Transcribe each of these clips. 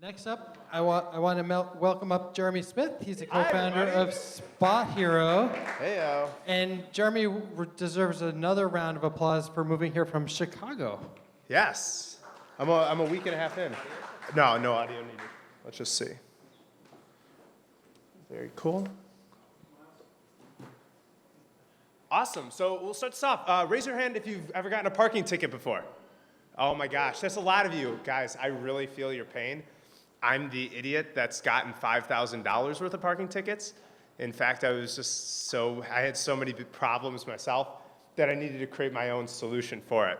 Next up, I want to welcome up Jeremy Smith. He's a co-founder of SpotHero. Heyo. And Jeremy deserves another round of applause for moving here from Chicago. Yes. I'm a week and a half in. No audio needed. Let's just see. Very cool. Awesome. So we'll start this off. Raise your hand if you've ever gotten a parking ticket before. Oh my gosh, that's a lot of you. Guys, I really feel your pain. I'm the idiot that's gotten $5,000 worth of parking tickets. In fact, I had so many problems myself that I needed to create my own solution for it.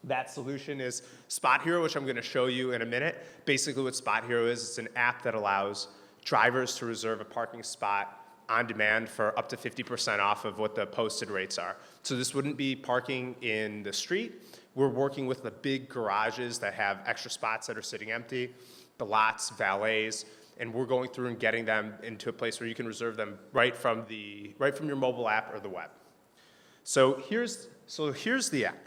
That solution is SpotHero, which I'm going to show you in a minute. Basically what SpotHero is, it's an app that allows drivers to reserve a parking spot on demand for up to 50% off of what the posted rates are. So this wouldn't be parking in the street. We're working with the big garages that have extra spots that are sitting empty, the lots, valets, and we're going through and getting them into a place where you can reserve them right from your mobile app or the web. So here's the app.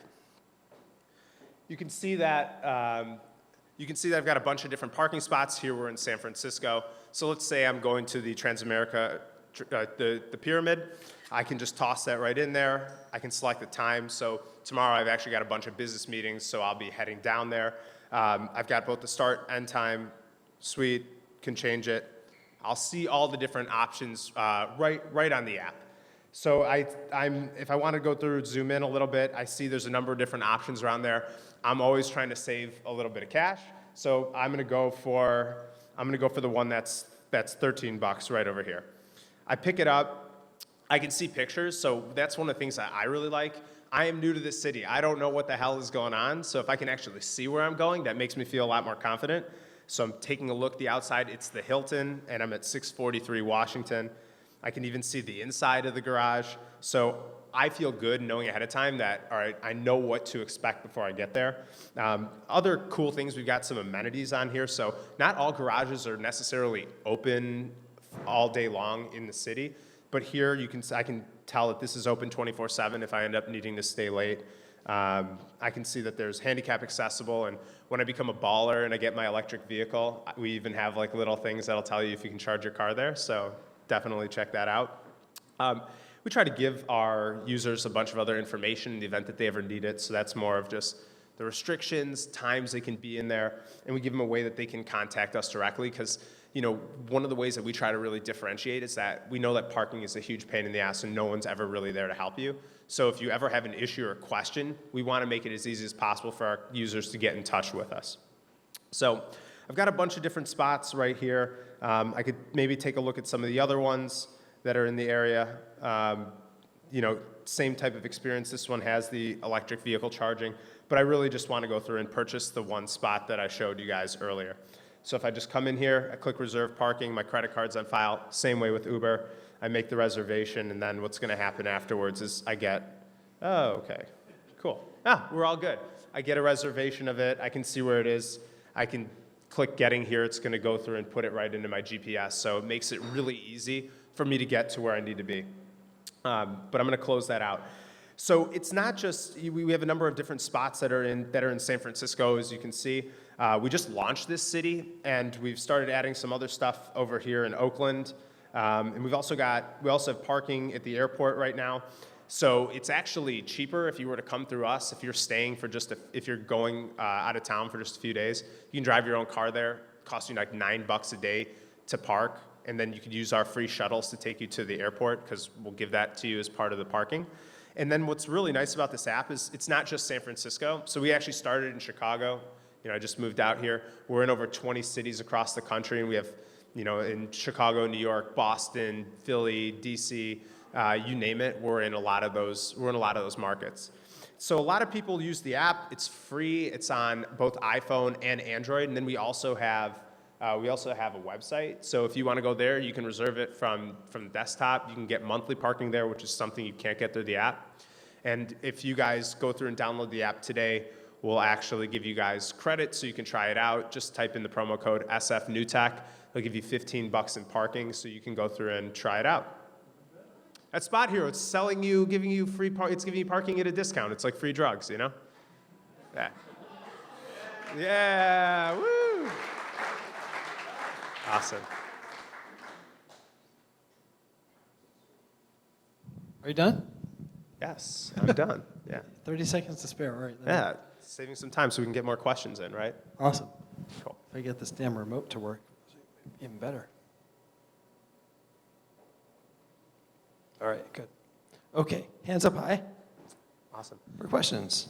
You can see that I've got a bunch of different parking spots. Here we're in San Francisco. So let's say I'm going to the Transamerica, the pyramid. I can just toss that right in there. I can select the time. So tomorrow I've actually got a bunch of business meetings, so I'll be heading down there. I've got both the start, end time, sweet, can change it. I'll see all the different options right on the app. So if I want to go through, zoom in a little bit, I see there's a number of different options around there. I'm always trying to save a little bit of cash, so I'm gonna go for the one that's $13 right over here. I pick it up. I can see pictures, so that's one of the things that I really like. I am new to this city. I don't know what the hell is going on, so if I can actually see where I'm going, that makes me feel a lot more confident. So I'm taking a look at the outside. It's the Hilton, and I'm at 643 Washington. I can even see the inside of the garage. So I feel good knowing ahead of time that, all right, I know what to expect before I get there. Other cool things, we've got some amenities on here. So not all garages are necessarily open all day long in the city. But here I can tell that this is open 24/7 if I end up needing to stay late. I can see that there's handicap accessible, and when I become a baller and I get my electric vehicle, we even have like little things that'll tell you if you can charge your car there, so definitely check that out. We try to give our users a bunch of other information in the event that they ever need it, so that's more of just the restrictions, times they can be in there, and we give them a way that they can contact us directly, because one of the ways that we try to really differentiate is that we know that parking is a huge pain in the ass and no one's ever really there to help you. So if you ever have an issue or question, we want to make it as easy as possible for our users to get in touch with us. So I've got a bunch of different spots right here. I could maybe take a look at some of the other ones that are in the area. Same type of experience. This one has the electric vehicle charging, but I really just want to go through and purchase the one spot that I showed you guys earlier. So if I just come in here, I click reserve parking, my credit card's on file, same way with Uber. I make the reservation, and then what's going to happen afterwards is okay, cool. We're all good. I get a reservation of it. I can see where it is. I can click getting here. It's going to go through and put it right into my GPS. So it makes it really easy for me to get to where I need to be. But I'm going to close that out. So it's not just, we have a number of different spots that are in San Francisco, as you can see. We just launched this city, and we've started adding some other stuff over here in Oakland. And we also have parking at the airport right now. So it's actually cheaper if you were to come through us. If you're staying if you're going out of town for just a few days, you can drive your own car there. It costs you like $9 a day to park, and then you could use our free shuttles to take you to the airport, because we'll give that to you as part of the parking. And then what's really nice about this app is it's not just San Francisco. So we actually started in Chicago. I just moved out here. We're in over 20 cities across the country, and we have, in Chicago, New York, Boston, Philly, DC, you name it. We're in a lot of those markets. So a lot of people use the app. It's free. It's on both iPhone and Android. And then we also have a website. So if you want to go there, you can reserve it from the desktop. You can get monthly parking there, which is something you can't get through the app. And if you guys go through and download the app today, we'll actually give you guys credit so you can try it out. Just type in the promo code SFNTech. They'll give you $15 in parking, so you can go through and try it out. At SpotHero, it's giving you free it's giving you parking at a discount. It's like free drugs, Yeah. Yeah, woo! Awesome. Are you done? Yes, I'm done. Yeah. 30 seconds to spare. All right. Yeah, saving some time so we can get more questions in, right? Awesome. Cool. If I get this damn remote to work, even better. All right, good. Okay, hands up high Awesome. for questions.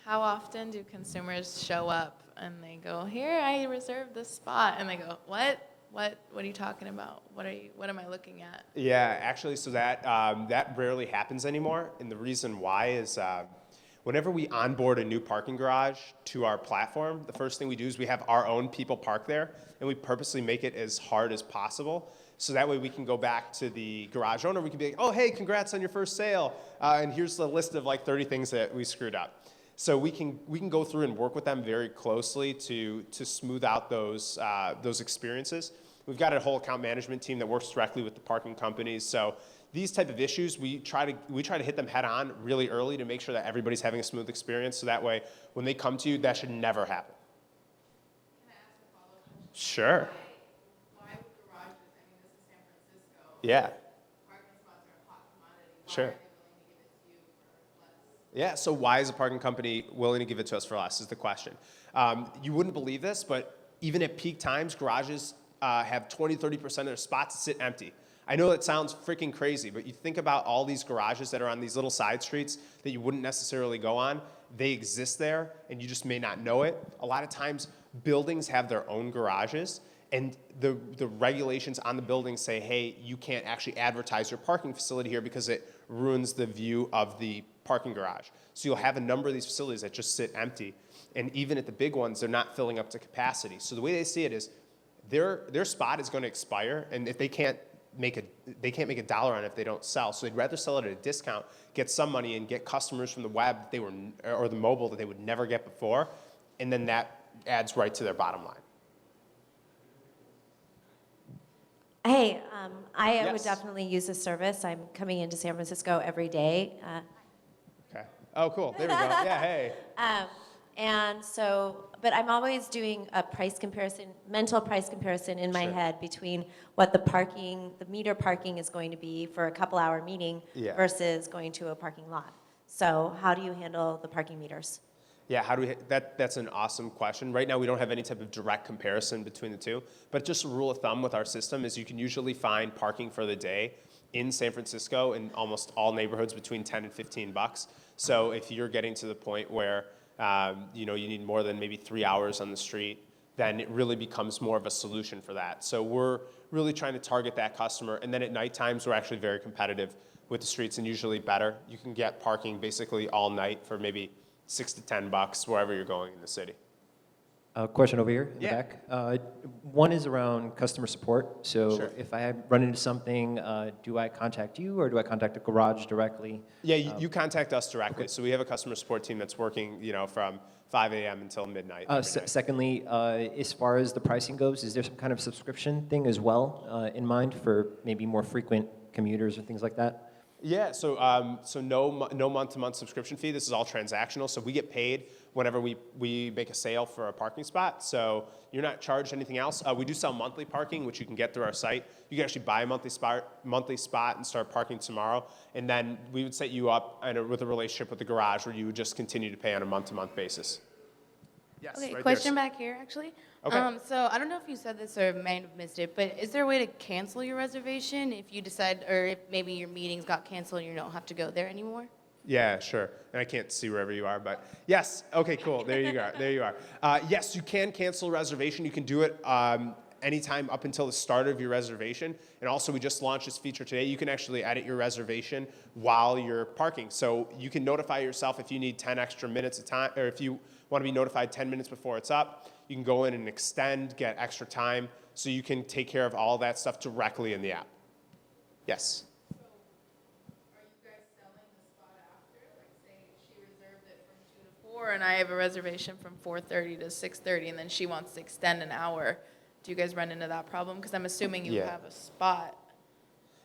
How often do consumers show up and they go, here, I reserved this spot, and they go, what? What are you talking about? What am I looking at? Yeah, actually, so that rarely happens anymore, and the reason why is whenever we onboard a new parking garage to our platform, the first thing we do is we have our own people park there, and we purposely make it as hard as possible, so that way we can go back to the garage owner. We can be like, oh, hey, congrats on your first sale, and here's the list of like 30 things that we screwed up. So we can go through and work with them very closely to smooth out those experiences. We've got a whole account management team that works directly with the parking companies. So these type of issues, we try to hit them head on really early to make sure that everybody's having a smooth experience. So that way, when they come to you, that should never happen. Can I ask a follow-up question? Sure. Why would garages, I mean, this is San Francisco. Yeah. Parking spots are a hot commodity. Why Sure. are they willing to give it to you for less? Yeah, so why is a parking company willing to give it to us for less is the question. You wouldn't believe this, but even at peak times, garages have 20-30% of their spots sit empty. I know that sounds freaking crazy, but you think about all these garages that are on these little side streets that you wouldn't necessarily go on. They exist there, and you just may not know it. A lot of times, buildings have their own garages, and the regulations on the buildings say, hey, you can't actually advertise your parking facility here because it ruins the view of the parking garage. So you'll have a number of these facilities that just sit empty, and even at the big ones, they're not filling up to capacity. So the way they see it is, their spot is going to expire, and if they can't make a dollar on it if they don't sell. So they'd rather sell it at a discount, get some money, and get customers from the web that they were or the mobile that they would never get before, and then that adds right to their bottom line. Hey, I Yes. would definitely use this service. I'm coming into San Francisco every day. Okay. Oh, cool. There we go. Yeah. Hey. And so, but I'm always doing a price comparison, mental price comparison in my Sure. head between what the meter parking is going to be for a couple-hour meeting Yeah. versus going to a parking lot. So how do you handle the parking meters? Yeah, that's an awesome question. Right now, we don't have any type of direct comparison between the two, but just a rule of thumb with our system is you can usually find parking for the day in San Francisco in almost all neighborhoods between 10 and 15 bucks. So if you're getting to the point where you need more than maybe 3 hours on the street, then it really becomes more of a solution for that. So we're really trying to target that customer. And then at night times, we're actually very competitive with the streets and usually better. You can get parking basically all night for maybe 6 to 10 bucks wherever you're going in the city. Question over here in Yeah. the back. One is around customer support. So Sure. if I run into something, do I contact you or do I contact the garage directly? Yeah, you contact us directly. So we have a customer support team that's working, from 5 a.m. until midnight. every day. Secondly, as far as the pricing goes, is there some kind of subscription thing as well in mind for maybe more frequent commuters or things like that? Yeah, so no month-to-month subscription fee. This is all transactional. So we get paid whenever we make a sale for a parking spot. So you're not charged anything else. We do sell monthly parking, which you can get through our site. You can actually buy a monthly spot and start parking tomorrow. And then we would set you up with a relationship with the garage where you would just continue to pay on a month-to-month basis. Yes, Okay, right question there. back here, actually. Okay. So I don't know if you said this or may have missed it, but is there a way to cancel your reservation if you decide, or if maybe your meetings got canceled and you don't have to go there anymore? Yeah, sure. And I can't see wherever you are, but yes. Okay, cool. There you are. There you are. Yes, you can cancel a reservation. You can do it anytime up until the start of your reservation. And also, we just launched this feature today. You can actually edit your reservation while you're parking. So you can notify yourself if you need 10 extra minutes of time, or if you want to be notified 10 minutes before it's up. You can go in and extend, get extra time, so you can take care of all that stuff directly in the app. Yes. Are you guys selling the spot after? Like, say she reserved it from 2 to 4, and I have a reservation from 4:30 to 6:30, and then she wants to extend an hour. Do you guys run into that problem? Because I'm assuming you Yeah. have a spot.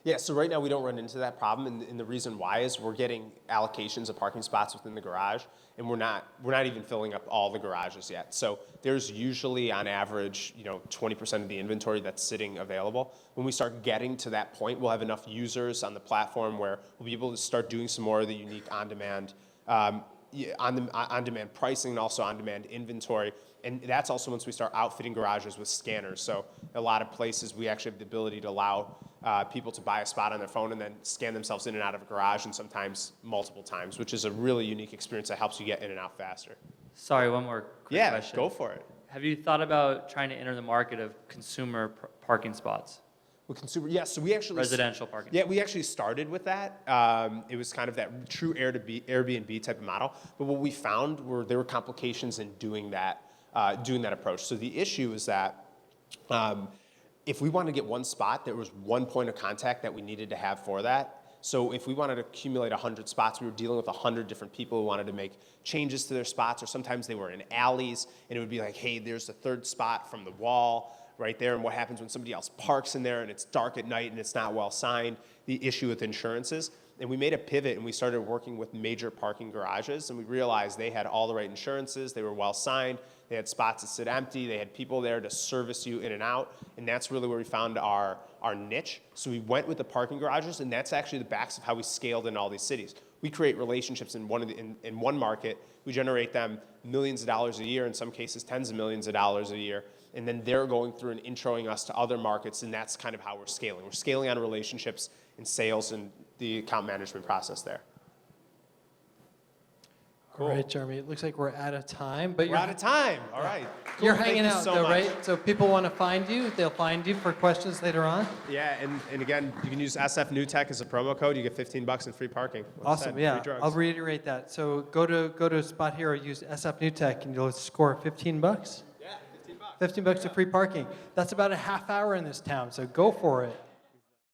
Yeah, so right now we don't run into that problem, and the reason why is we're getting allocations of parking spots within the garage, and we're not even filling up all the garages yet. So there's usually, on average, 20% of the inventory that's sitting available. When we start getting to that point, we'll have enough users on the platform where we'll be able to start doing some more of the unique on-demand on-demand pricing and also on-demand inventory. And that's also once we start outfitting garages with scanners. So a lot of places we actually have the ability to allow people to buy a spot on their phone and then scan themselves in and out of a garage, and sometimes multiple times, which is a really unique experience that helps you get in and out faster. Sorry, one more quick question. Yeah, go for it. Have you thought about trying to enter the market of consumer parking spots? With consumer, yeah, so we actually... Residential parking. Yeah, we actually started with that. It was kind of that true Airbnb type of model. But what we found were there were complications in doing that approach. So the issue is that if we wanted to get one spot, there was one point of contact that we needed to have for that. So if we wanted to accumulate 100 spots, we were dealing with 100 different people who wanted to make changes to their spots, or sometimes they were in alleys, and it would be like, hey, there's the third spot from the wall right there, and what happens when somebody else parks in there and it's dark at night and it's not well signed, the issue with insurances. And we made a pivot and we started working with major parking garages, and we realized they had all the right insurances, they were well signed, they had spots that sit empty, they had people there to service you in and out, and that's really where we found our niche. So we went with the parking garages, and that's actually the backs of how we scaled in all these cities. We create relationships in one market, we generate them millions of dollars a year, in some cases tens of millions of dollars a year, and then they're going through and introing us to other markets, and that's kind of how we're scaling. We're scaling on relationships and sales and the account management process there. All right, Jeremy, it looks like we're out of time, but We're out of time. All right. Cool. you're Thank hanging you out so though, much. right? So if people want to find you, they'll find you for questions later on. Yeah, and again, you can use SF New Tech as a promo code. You get $15 in free parking. Like I Awesome, said, yeah. free drugs. I'll reiterate that. So go to SpotHero, use SF New Tech, and you'll score $15. Yeah, $15. $15 of free parking. That's about a half hour in this town, so go for it.